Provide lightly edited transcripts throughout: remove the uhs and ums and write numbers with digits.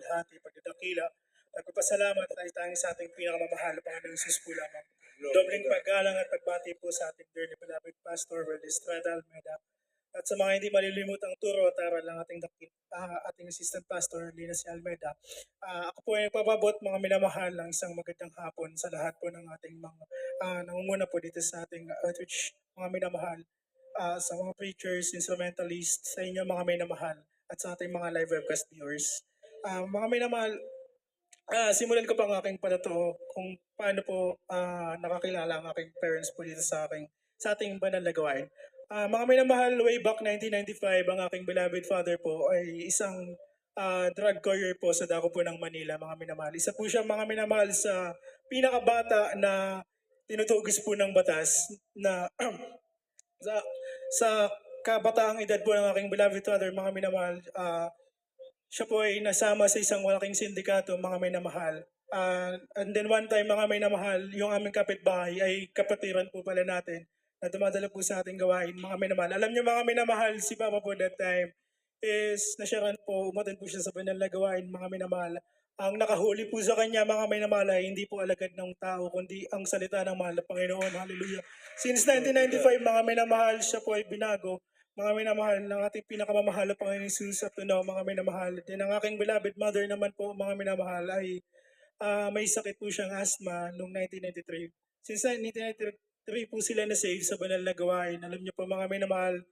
pagluwalhati, pagdadakila, pagpapasalamat ay tanging sa ating pinakamamahal na Panginoong Jesus po lamang. Dobling paggalang at pagbati po sa ating dearly beloved Pastor Well Estrada Almeida at sa mga hindi malilimutang turo at aral ng ating Assistant Pastor Lina C. Almeida. Ako po ay nagpapabot mga minamahal ng isang magandang hapon sa lahat po ng ating mga nangunguna po dito sa ating outreach, mga minamahal, sa mga preachers, instrumentalists, sa inyo mga minamahal, at sa ating mga live webcast viewers. Mga minamahal, simulan ko pa ang aking panato kung paano po nakakilala ang aking parents po dito sa ating banal na gawain. Mga minamahal, way back 1995, ang aking beloved father po ay isang drug courier po sa dako po ng Manila, mga minamahal. Isa po siya, mga minamahal, sa pinakabata na tinutugis po ng batas na sa, sa kabataang edad po ng aking beloved father, mga minamahal, siya po ay nasama sa isang malaking sindikato, mga minamahal. And then one time, mga minamahal, yung aming kapitbahay ay kapatiran po pala natin na dumadala po sa ating gawain, mga minamahal. Alam niyo, mga minamahal, si Papa po that time is nasyaran po, umattend po siya sa banal na gawain, mga minamahal. Ang nakahuli po sa kanya, mga minamahal, ay hindi po alagad ng tao, kundi ang salita ng mahal na Panginoon. Hallelujah. Since 1995, mga minamahal, siya po ay binago, mga minamahal, ng ating pinakamamahal na Panginoon Jesus at mga minamahal. Din ang aking beloved mother naman po, mga minamahal, ay may sakit po siyang asthma noong 1993. Since 1993 po sila na-save sa banal na gawain. Alam niyo po, mga minamahal,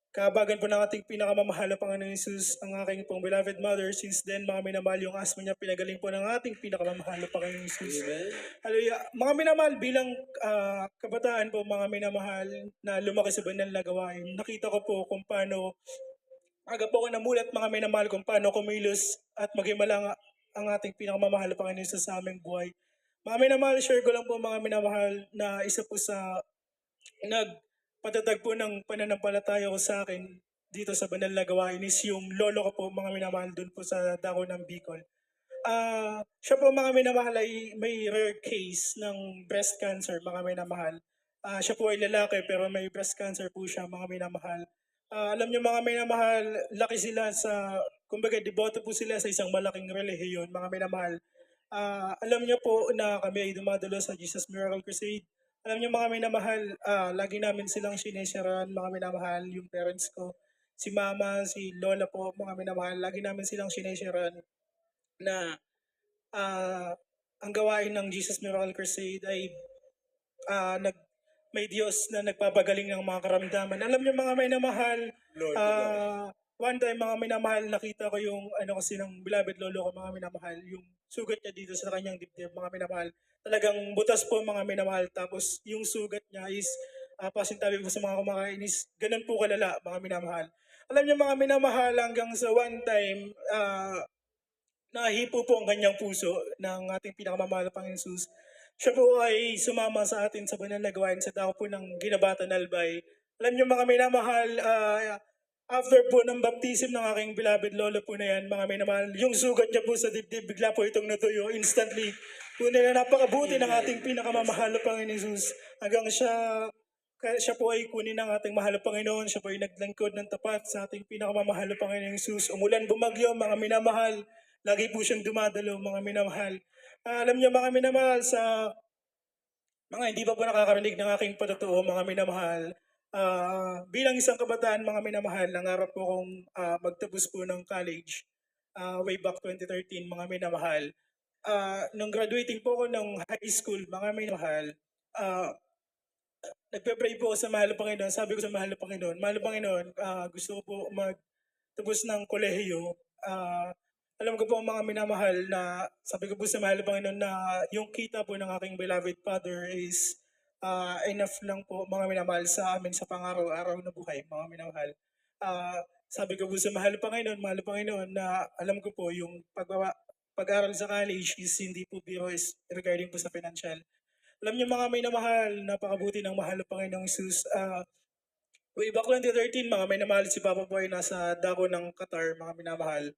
kabagan po ng ating pinakamamahal na Panginoon Jesus, ang aking pong beloved mother. Since then, mga minamahal, yung asthma niya pinagaling po ng ating pinakamamahal na Panginoon Jesus. Amen. Hallelujah. Mga minamahal, bilang kabataan po, mga minamahal, na lumaki sa banal na gawain, nakita ko po kung paano aga po ako namulat, mga minamahal, kung paano kumilos at maging malang ang ating pinakamamahal na Panginoon sa aming buhay. Mga minamahal, share ko lang po, mga minamahal, na isa po sa nagpatatag po ng pananampalataya ko sa akin dito sa banal na gawain is yung lolo ko po, mga minamahal, dun po sa dako ng Bicol. Siya po, mga minamahal, ay may rare case ng breast cancer, mga minamahal. Siya po ay lalaki pero may breast cancer po siya, mga minamahal. Alam niyo, mga minamahal, laki sila sa, kumbaga, deboto po sila sa isang malaking relihiyon, mga minamahal. Alam niyo po na kami ay dumadalo sa Jesus Miracle Crusade. Alam niyo, mga minamahal, lagi namin silang sinesyaran, mga minamahal, yung parents ko. Si mama, si lola po, mga minamahal, lagi namin silang sinesyaran na ang gawain ng Jesus Miracle Crusade ay may Diyos na nagpapagaling ng mga karamdaman. Alam niyo, mga minamahal, one time, mga minamahal, nakita ko yung kasi ng beloved lolo ko, mga minamahal, yung sugat niya dito sa kanyang dibdib, mga minamahal. Talagang butas po, mga minamahal. Tapos yung sugat niya is, pasintabi po sa mga kumakain is, ganun po kalala, mga minamahal. Alam niyo, mga minamahal, hanggang sa one time, nahipo po ang kanyang puso ng ating pinakamamahal na Panginoon Jesus. Siya po ay sumama sa atin sa banal na gawain sa dako po ng Ginabatan Albay. Alam niyo, mga minamahal, after po ng baptism ng aking beloved lolo po na yan, mga minamahal, yung sugat niya po sa dibdib, bigla po itong natuyo instantly. Po na napakabuti ng ating pinakamamahal na Panginoon Jesus. Hanggang siya po ay kunin ng ating mahal na Panginoon. Siya po ay naglangkod ng tapat sa ating pinakamamahal na Panginoon Jesus. Umulan, bumagyo, mga minamahal, lagi po siyang dumadalo, mga minamahal. Alam niyo, mga minamahal, sa mga hindi pa po nakakarinig ng aking patotoo, mga minamahal, bilang isang kabataan, mga minamahal, nangarap po akong magtapos po ng college way back 2013, mga minamahal. Nung graduating po ako ng high school, mga minamahal, nagpe-pray po ako sa mahal na Panginoon. Sabi ko sa mahal na Panginoon, mahal na Panginoon, gusto ko po magtapos ng kolehiyo. Alam ko po, mga minamahal, na sabi ko po sa mahal na Panginoon na yung kita po ng aking beloved father is enough lang po, mga minamahal, sa amin sa pang-araw-araw na buhay, mga minamahal. Sabi ko po sa mahal na Panginoon, na alam ko po yung pag-aral sa college is hindi po biro, is regarding po sa financial. Alam niyo, mga minamahal, napakabuti ng mahal na Panginoong Jesus. Way back 2013, mga minamahal, si Papa po ay nasa dako ng Qatar, mga minamahal.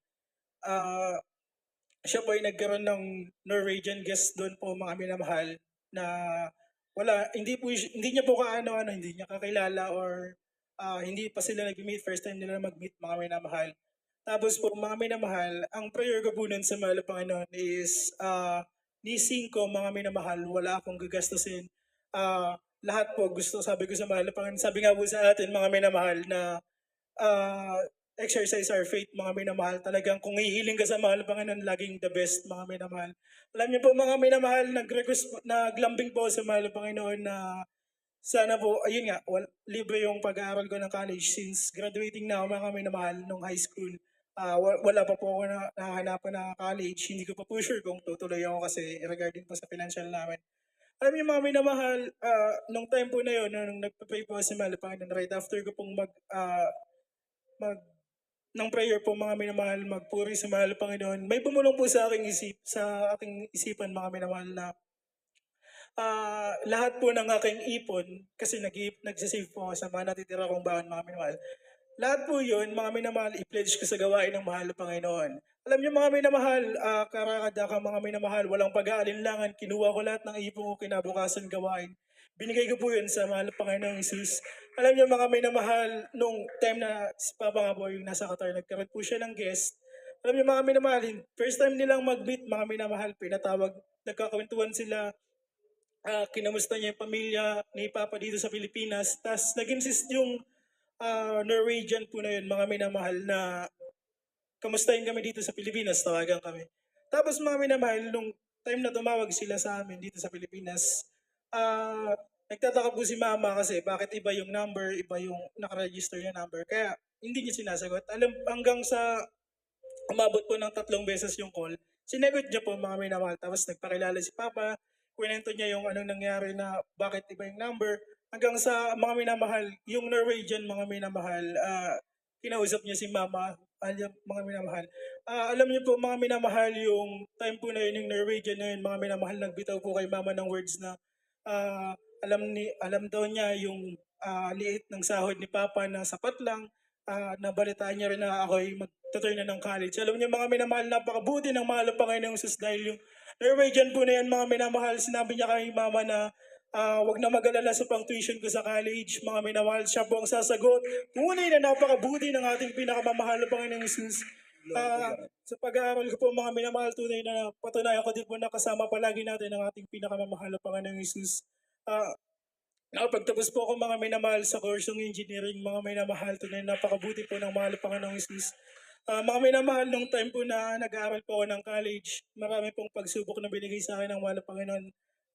Siya po ay nagkaroon ng Norwegian guest doon po, mga minamahal, na hindi niya po hindi niya kakilala, or hindi pa sila nag-meet, first time nila mag-meet, mga minamahal. Tapos po mga minamahal, ang prayer ko po nun sa mahal na Panginoon is ni 5 mga minamahal, wala akong gagastusin. Lahat po gusto, sabi ko sa mahal na Panginoon, sabi nga po sa atin mga minamahal na ah, exercise our faith mga minamahal. Talagang kung hihiling ka sa mahal na Panginoon, laging the best mga minamahal. Alam niyo po mga minamahal, naglambing po sa mahal na Panginoon na sana po, ayun nga, libre yung pag-aaral ko ng college since graduating na ako mga minamahal nung high school. Wala pa po ako na nahahanapan na college. Hindi ko pa po sure kung tutuloy ako kasi regarding po sa financial namin. Alam niyo mga minamahal, nung time po na yun, nung nagpa-pray po ako sa mahal na Panginoon, right after ko pong mag ng prayer po mga minamahal, magpuri sa mahal na Panginoon, may bumulong po sa aking isipan mga minamahal na lahat po ng aking ipon, kasi nagsisave po ako sa mga natitira kong baon mga minamahal. Lahat po yun, mga minamahal, i-pledge ko sa gawain ng mahal na Panginoon. Alam niyo mga minamahal, karakada ka mga minamahal, walang pag-aalinlangan, kinuha ko lahat ng ipon ko kinabukasan gawain. Binigay ko po yun sa mahal na Panginoong Isus. Alam niyo mga minamahal, nung time na si Papa nga po yung nasa Qatar, nagkaroon po siya ng guest. Alam niyo mga minamahal, first time nilang mag-meet mga minamahal, pinatawag, nagkakwentuhan sila, kinamusta niya yung pamilya ni Papa dito sa Pilipinas. Tapos nag-insist yung Norwegian po na yun, mga minamahal na kamustahin kami dito sa Pilipinas, tawagan kami. Tapos mga minamahal, nung time na tumawag sila sa amin dito sa Pilipinas, nagtataka po si mama kasi bakit iba yung number, iba yung nakaregister yung number. Kaya hindi niya sinasagot. Alam, hanggang sa umabot po ng 3 beses yung call, sinagot niya po mga minamahal. Tapos nagpakilala si Papa, kwento niya yung anong nangyari na bakit iba yung number. Hanggang sa mga minamahal, yung Norwegian mga minamahal, kinausap niya si Mama, yung mga minamahal. Alam niyo po mga minamahal, yung time po na yun, yung Norwegian na yun, mga minamahal, nagbitaw po kay Mama ng words na alam daw niya yung liit ng sahod ni Papa na sapat lang, nabalitaan niya rin na ako'y magtuturn na ng college. Alam niyo mga minamahal, napakabuti ng mahal ng Panginoong Sus dahil yung Norwegian po na yan mga minamahal, sinabi niya kay Mama na wag na mag-alala sa pang-tuition ko sa college, mga minamahal, siya po ang sasagot. Tunay na napakabuti ng ating pinakamamahal na Panginoong Isus. Sa pag-aaral ko po mga minamahal, tunay na patunayan ko din po na kasama palagi natin ang ating pinakamamahal na Panginoong Isus. Nakapagtapos po ako mga minamahal sa kursong engineering, mga minamahal, tunay na napakabuti po ng mahal na Panginoong Isus. Mga minamahal, nung time po na nag-aaral po ako ng college, marami pong pagsubok na binigay sa akin ng mahal na Panginoon.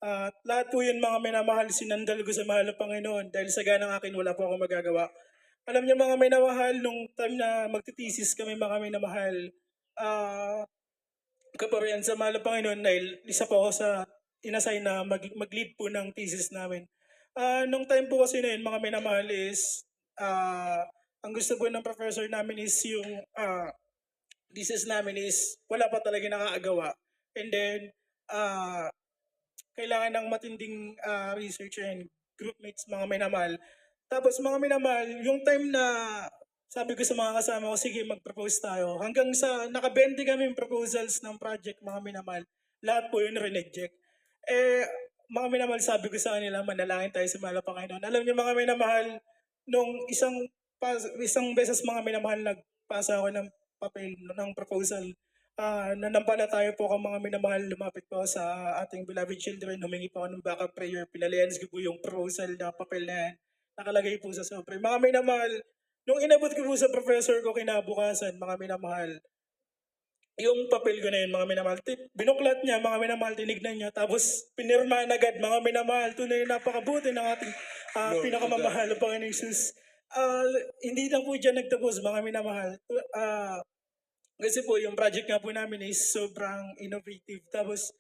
At lahat po yun mga minamahal, sinandal ko sa mahal na Panginoon dahil sa ganang akin wala po akong magagawa. Alam niyo mga minamahal, nung time na magtitesis kami mga minamahal, kaparian sa mahal na Panginoon dahil isa po ako sa inassign na mag-lead po ng thesis namin. Nung time po kasi na yun mga minamahal is, ang gusto po ng professor namin is yung thesis namin is wala pa talaga nakakagawa. And then, kailangan ng matinding research and groupmates mga minamahal. Tapos mga minamahal, yung time na sabi ko sa mga kasama ko, sige mag-propose tayo. Hanggang sa naka-20 kami proposals ng project mga minamahal. Lahat po yun reject. Mga minamahal, sabi ko sa kanila, manalangin tayo sa mahal na Panginoon. Alam niyo mga minamahal, nung isang beses mga minamahal, nagpasa ako ng papel ng proposal. Nanampalataya po ako mga minamahal, lumapit po ako sa ating beloved children, humingi po ako ng backup prayer, pinalians ko po yung proposal na papel na yan, nakalagay po sa sobre. Mga minamahal, nung inabot ko po sa professor ko kinabukasan, mga minamahal, yung papel ko na yun, mga minamahal, binuklat niya, mga minamahal, tinignan niya, tapos pinirmahan agad, mga minamahal, tunay napakabuti ng ating pinakamamahal na Panginoong Jesus. Hindi lang po dyan nagtapos, mga minamahal. Kasi po yung project nga po namin is sobrang innovative. Tapos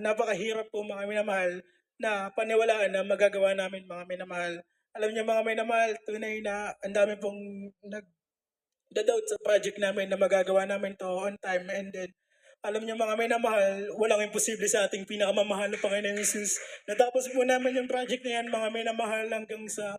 napakahirap po mga minamahal na paniwalaan na magagawa namin mga minamahal. Alam niyo mga minamahal, tunay na ang dami pong nag-doubt sa project namin na magagawa namin to on time. And then, alam niyo mga minamahal, walang imposible sa ating pinakamamahal na Panginoon Jesus. Natapos po namin yung project na yan mga minamahal hanggang sa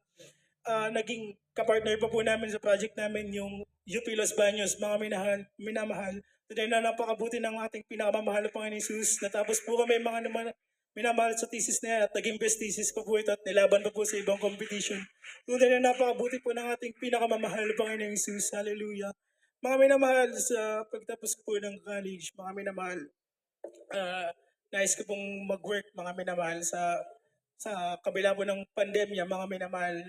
naging kapartner pa po namin sa project namin yung UP Los Baños, mga minamahal. Today na napakabuti ng ating pinakamamahal na Panginoon Jesus. Natapos po kami mga naman, minamahal sa thesis na yan at naging best thesis pa po ito at nilaban pa po sa ibang competition. Tunay na napakabuti po ng ating pinakamamahal na Panginoong Jesus. Hallelujah. Mga minamahal, sa pagtapos ko po ng college, mga minamahal, nais ko pong mag-work, mga minamahal, sa kabila po ng pandemya, mga minamahal.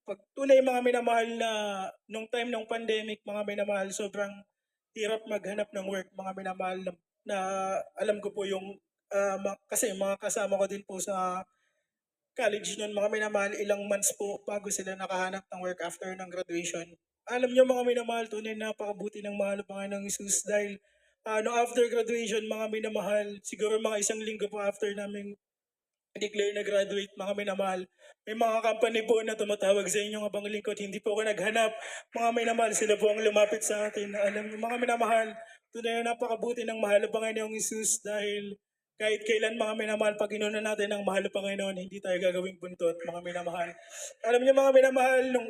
Pag tunay mga minamahal na nung time ng pandemic, mga minamahal, sobrang hirap maghanap ng work, mga minamahal, na alam ko po yung kasi mga kasama ko din po sa college noon, mga minamahal, ilang months po bago sila nakahanap ng work after ng graduation. Alam niyo mga minamahal, tunay na napakabuti ng mahal ng Panginoong Isus dahil no after graduation, mga minamahal, siguro mga isang linggo po after namin declare na graduate, mga minamahal, may mga company po na tumatawag sa inyong abang lingkod, hindi po ako naghanap, mga minamahal, sila po ang lumapit sa atin. Alam niyo mga minamahal, tunay na napakabuti ng mahal ng Panginoong Isus dahil kahit kailan mga minamahal, pag inunan natin ang mahal ng Panginoon, hindi tayo gagawing buntot, mga minamahal. Alam niyo mga minamahal, nung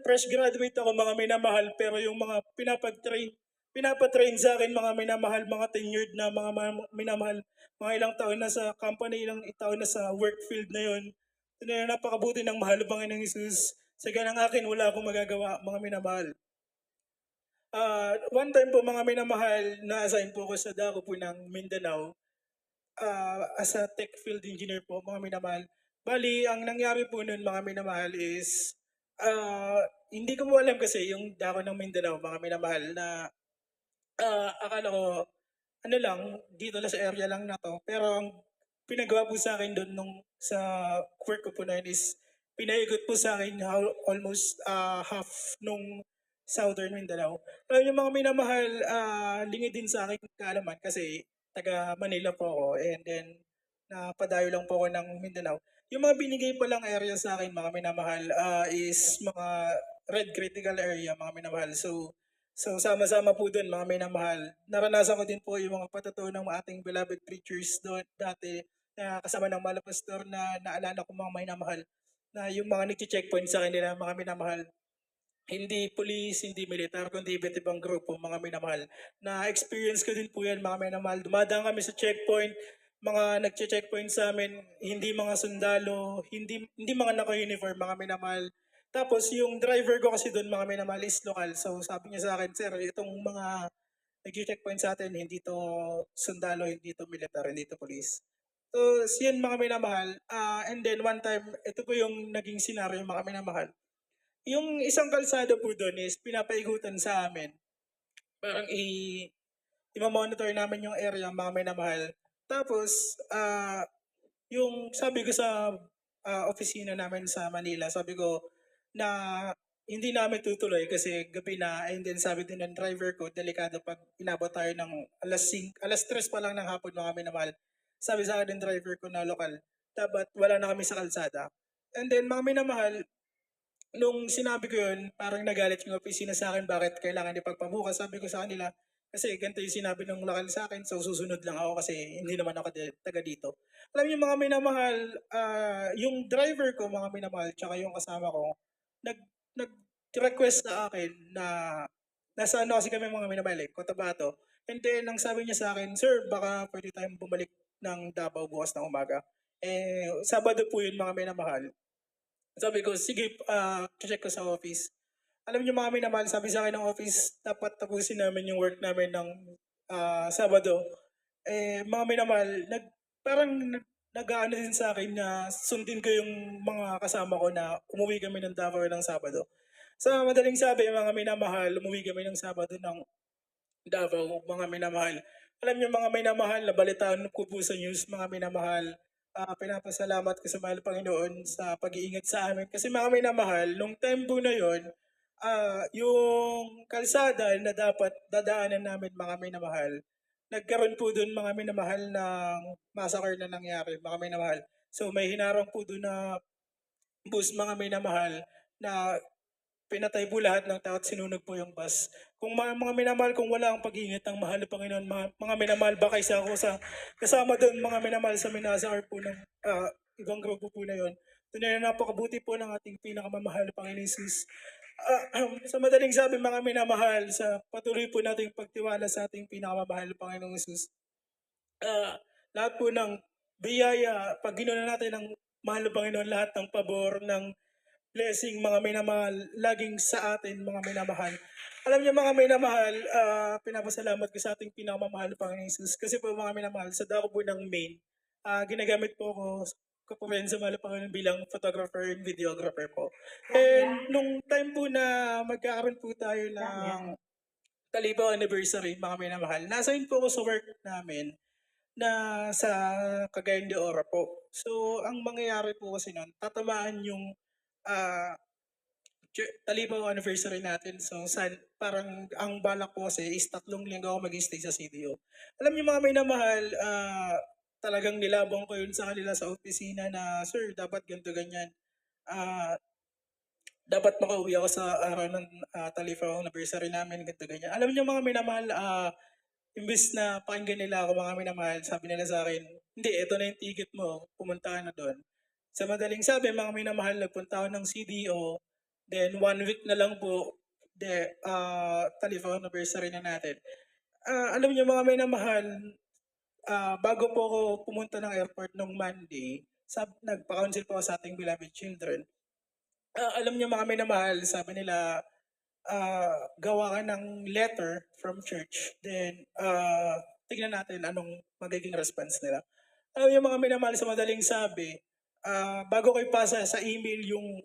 fresh graduate ako, mga minamahal, pero yung mga pinapatrain sa akin, mga minamahal, mga tenured na mga minamahal, mga ilang taon na sa company, ilang taon na sa work field na yon. Ito na napakabuti ng mahal ng Panginoong Jesus. Sa ganang akin, wala akong magagawa, mga minamahal. One time po, mga minamahal, na-assign po ako sa dako po ng Mindanao as a tech field engineer po, mga minamahal. Bali, ang nangyari po nun, mga minamahal, is hindi ko po alam kasi yung dako ng Mindanao, mga minamahal, na akala ko, ano lang, dito lang sa area lang na to. Pero ang pinagawa po sa akin doon nung sa work ko po na yun is, pinaikot po sa akin almost half nung Southern Mindanao. Alam niyo mga minamahal, lingid din sa akin kaalaman kasi taga Manila po ako and then napadayo lang po ako ng Mindanao. Yung mga binigay pa lang area sa akin, mga minamahal, is mga red critical area, mga minamahal. So sama-sama po doon, mga minamahal. Naranasan ko din po yung mga patutuo ng ating beloved preachers doon dati na kasama ng mga pastor na naalala ko, mga minamahal, na yung mga nag-checkpoint sa kanila, mga minamahal, hindi police, hindi militar, kundi iba't ibang grupo, mga minamahal. Na-experience ko din po yan, mga minamahal. Dumadaan kami sa checkpoint, mga nagche-checkpoint sa amin, hindi mga sundalo, hindi mga naka-uniform, mga minamahal. Tapos yung driver ko kasi doon, mga minamahal, is lokal. So sabi niya sa akin, sir, itong mga nagche-checkpoint sa atin, hindi to sundalo, hindi to militar, hindi to police. So, yun mga minamahal. And then one time, ito po yung naging scenario, mga minamahal. Yung isang kalsada po doon is pinapaikutan sa amin. Parang i-monitor namin yung area, mga minamahal. Tapos, yung sabi ko sa opisina namin sa Manila, sabi ko na hindi namin tutuloy kasi gabi na, and then sabi din ng driver ko, delikado pag inabot tayo ng alas 3 pa lang ng hapon, mga minamahal. Sabi sa akin ng driver ko na lokal, dapat wala na kami sa kalsada. And then mga minamahal, nung sinabi ko yun, parang nagalit yung opisina sa akin, bakit kailangan ipagpabukas. Sabi ko sa kanila, kasi ganito yung sinabi ng lokal sa akin, so susunod lang ako kasi hindi naman ako taga dito. Alam niyo mga minamahal, yung driver ko, mga minamahal, tsaka yung kasama ko, nag, nag-request sa akin na nasa ano kasi kami, mga minamahal, Cotabato. And then, ang sabi niya sa akin, sir, baka pwede tayong bumalik ng Davao bukas ng umaga. Sabado po yun, mga minamahal. Sabi ko, sige, check ko sa office. Alam niyo mga minamahal, sabi sa akin ng office, dapat tapusin namin yung work namin ng Sabado. Mga minamahal, parang nag-aano din sa akin na sundin ko yung mga kasama ko na umuwi kami ng Davao ng Sabado. Sa madaling sabi, mga minamahal, umuwi kami ng Sabado ng Davao, mga minamahal. Alam niyo mga minamahal, nabalitaan ko po sa news, mga minamahal, pinapasalamat ko sa mahal Panginoon sa pag-iingat sa amin. Kasi mga minamahal, nung time po na yon, yung kalsada na dapat dadaanan namin, mga minamahal, nagkaroon po doon, mga minamahal, ng massacre na nangyari, mga minamahal. So may hinarang po doon na bus, mga minamahal, na pinatay po lahat ng tao at sinunog po yung bus. Kung mga minamahal, kung wala ang pag-iingat ng mahal na Panginoon, mga minamahal, baka isa ako sa kasama doon, mga minamahal, sa minasakar po ng ibang grupo po na yon. Tunay na napakabuti po ng ating pinakamamahal na Panginoon Jesus. Sa madaling sabi, mga minamahal, sa patuloy po nating pagtiwala sa ating pinakamamahal na Panginoong Jesus, lahat po ng biyaya, pag ginawa natin ng mahal na Panginoon lahat ng pabor, ng blessing, mga minamahal, laging sa atin, mga minamahal. Alam niyo mga minamahal, pinapasalamat ko sa ating pinakamamahal na Panginoon Jesus. Kasi po mga minamahal, sa dako po ng main, ginagamit po ko po rin sa mahal na Panginoon bilang photographer and videographer po. And nung time po na magkakaroon po tayo ng Talibaw anniversary, mga minamahal, nasa po ako sa work namin na sa Cagayan de Oro po. So, ang mangyayari po kasi nun, tatamaan yung ah, Talibaw anniversary natin. So, parang ang balak ko kasi is 3 linggo ako mag-stay sa CDO. Alam niyo mga minamahal, talagang nilabang ko yun sa kanila sa opisina na, Sir, dapat ganito ganyan. Ah, dapat makauwi ako sa araw ng Talibaw anniversary namin, ganito ganyan. Alam niyo mga minamahal, imbes na pakinggan nila ako mga minamahal, sabi nila sa akin, hindi, ito na yung ticket mo, pumunta ka na doon. Sa madaling sabi, mga minamahal, nagpunta ako ng CDO, then 1 week na lang po, Talibaw anniversary na natin. Alam niyo mga minamahal, bago po ako pumunta ng airport nung Monday, nagpa-counsel po ako sa ating beloved children. Alam niyo mga minamahal, sabi nila, gawa ka ng letter from church, then tignan natin anong magiging response nila. Alam niyo mga minamahal, sa madaling sabi, bago ko ipasa sa email yung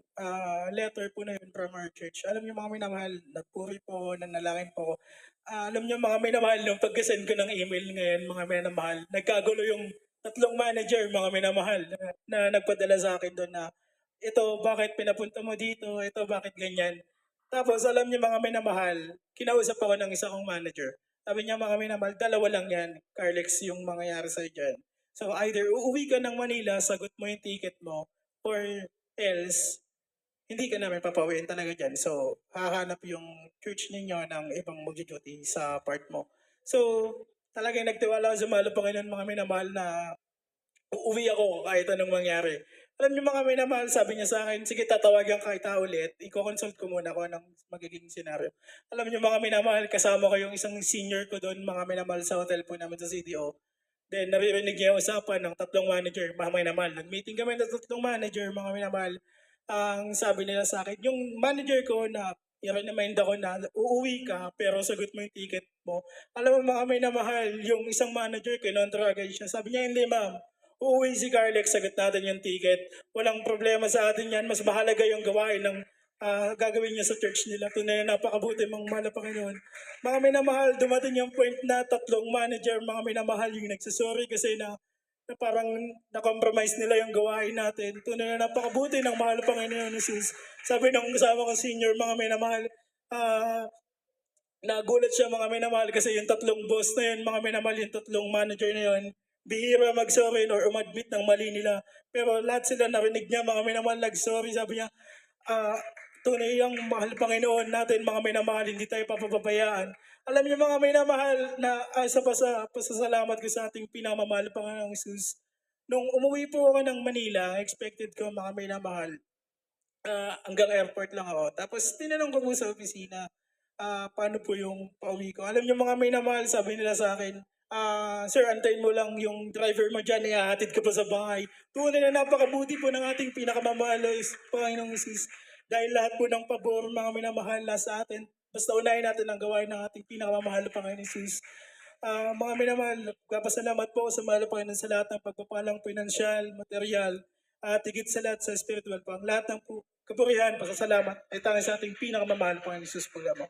letter po na yun from our church, alam niyo mga minamahal, nagpuri po, nanalangin po. Alam niyo mga minamahal, nung pagkasend ko ng email ngayon, mga minamahal, nagkagulo yung 3 manager, mga minamahal, na nagpadala sa akin doon na, ito, bakit pinapunta mo dito? Ito, bakit ganyan? Tapos, alam niyo mga minamahal, kinausap ako ng isa kong manager. Sabi niya mga minamahal, 2 lang yan, Carlex, yung mangyayari sa'yo dyan. So, either uuwi ka ng Manila, sagot mo yung ticket mo, or else, hindi ka namin papawiin talaga dyan. So, hahanap yung church ninyo ng ibang mag-duty sa part mo. So, talagang nagtiwala ako sa mahal na Panginoon, mga minamahal, na uuwi ako kahit anong mangyari. Alam niyo mga minamahal, sabi niya sa akin, sige tatawagan ka kita ulit, i-consult ko muna kung anong magiging senaryo. Alam niyo mga minamahal, kasama ko yung isang senior ko doon, mga minamahal, sa hotel po namin sa CDO. Then naririnig niya yung usapan ng 3 manager, mga minamahal. Nag-meeting kami ng 3 manager, mga minamahal. Ang sabi nila sa akin, yung manager ko na i-remind ako na uuwi ka pero sagot mo yung ticket mo. Alam mo mga minamahal, yung isang manager, kinontra agad siya. Sabi niya, hindi ma'am, uuwi si Carlex, sagot natin yung ticket. Walang problema sa atin yan. Mas mahalaga yung gawain ng gagawin niya sa church nila. Tunay na napakabuti mga mahal na Panginoon. Mga minamahal, dumating yung point na 3 manager, mga minamahal, yung nagsasorry kasi na parang na-compromise nila yung gawain natin. Tunay na napakabuti ng mahal na Panginoon Jesus. Sabi ng kasama kong senior, mga minamahal, nagulat siya mga minamahal kasi yung 3 boss na yun, mga minamahal, yung 3 manager na yun, bihira mag-sorry or umadmit ng mali nila. Pero lahat sila narinig niya, mga minamahal, nag-sorry. Sabi niya, tunay ang mahal Panginoon natin, mga minamahal, hindi tayo papabayaan. Alam niyo mga minamahal, na isa pa sa pasasalamat ko sa ating pinamamahal Panginoong Jesus. Nung umuwi po ako ng Manila, expected ko mga minamahal, hanggang airport lang ako. Tapos tinanong ko po sa opisina, paano po yung pauwi ko. Alam niyo mga minamahal, sabi nila sa akin, sir, antayin mo lang yung driver mo dyan, ihahatid ka pa sa bahay. Tunay na napakabuti po ng ating pinakamamahal Panginoong Jesus. Dahil lahat po ng pabor, mga minamahal, sa atin. Basta unahin natin ang gawain ng ating pinakamamahal na Panginoong Jesus. Mga minamahal, kapasalamat po sa mahal na Panginoon sa lahat ng pagpapalang pinansyal, material, at higit sa lahat sa spiritual po. Ang lahat ng kapurihan, pasasalamat, ay tanging sa ating pinakamamahal Panginoon Jesus po lamang.